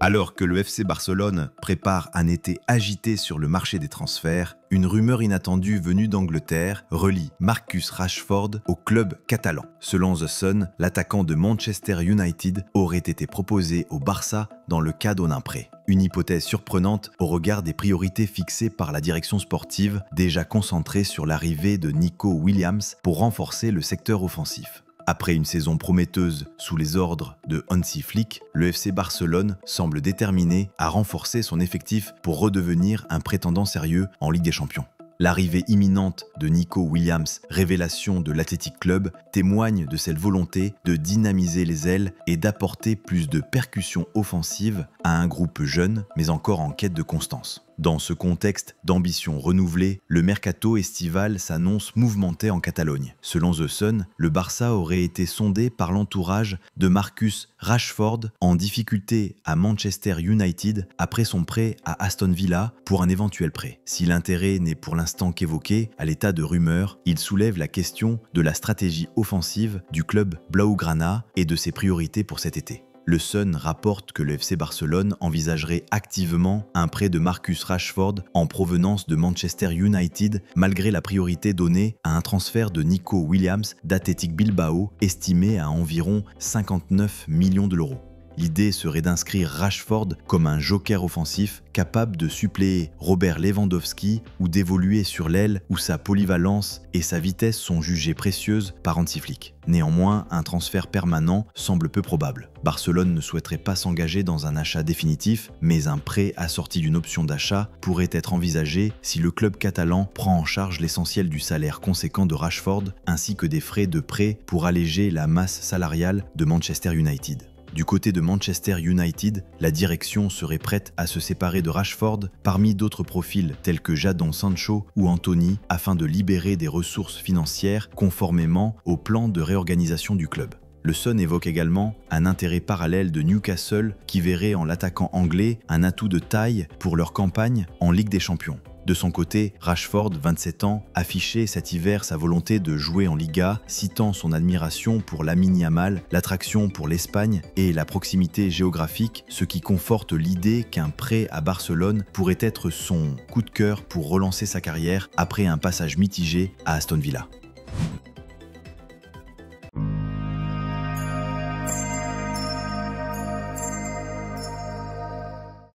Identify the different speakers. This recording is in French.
Speaker 1: Alors que le FC Barcelone prépare un été agité sur le marché des transferts, une rumeur inattendue venue d'Angleterre relie Marcus Rashford au club catalan. Selon The Sun, l'attaquant de Manchester United aurait été proposé au Barça dans le cadre d'un prêt. Une hypothèse surprenante au regard des priorités fixées par la direction sportive, déjà concentrée sur l'arrivée de Nico Williams pour renforcer le secteur offensif. Après une saison prometteuse sous les ordres de Hansi Flick, le FC Barcelone semble déterminé à renforcer son effectif pour redevenir un prétendant sérieux en Ligue des Champions. L'arrivée imminente de Nico Williams, révélation de l'Athletic Club, témoigne de cette volonté de dynamiser les ailes et d'apporter plus de percussions offensives à un groupe jeune mais encore en quête de constance. Dans ce contexte d'ambition renouvelée, le mercato estival s'annonce mouvementé en Catalogne. Selon The Sun, le Barça aurait été sondé par l'entourage de Marcus Rashford en difficulté à Manchester United après son prêt à Aston Villa pour un éventuel prêt. Si l'intérêt n'est pour l'instant qu'évoqué, à l'état de rumeur, il soulève la question de la stratégie offensive du club Blaugrana et de ses priorités pour cet été. Le Sun rapporte que le FC Barcelone envisagerait activement un prêt de Marcus Rashford en provenance de Manchester United malgré la priorité donnée à un transfert de Nico Williams d'Athletic Bilbao estimé à environ 59 millions d'euros. L'idée serait d'inscrire Rashford comme un joker offensif capable de suppléer Robert Lewandowski ou d'évoluer sur l'aile où sa polyvalence et sa vitesse sont jugées précieuses par Hansi Flick. Néanmoins, un transfert permanent semble peu probable. Barcelone ne souhaiterait pas s'engager dans un achat définitif, mais un prêt assorti d'une option d'achat pourrait être envisagé si le club catalan prend en charge l'essentiel du salaire conséquent de Rashford ainsi que des frais de prêt pour alléger la masse salariale de Manchester United. Du côté de Manchester United, la direction serait prête à se séparer de Rashford parmi d'autres profils tels que Jadon Sancho ou Anthony afin de libérer des ressources financières conformément au plan de réorganisation du club. Le Sun évoque également un intérêt parallèle de Newcastle qui verrait en l'attaquant anglais un atout de taille pour leur campagne en Ligue des Champions. De son côté, Rashford, 27 ans, affichait cet hiver sa volonté de jouer en Liga, citant son admiration pour Lamine Yamal, l'attraction pour l'Espagne et la proximité géographique, ce qui conforte l'idée qu'un prêt à Barcelone pourrait être son coup de cœur pour relancer sa carrière après un passage mitigé à Aston Villa.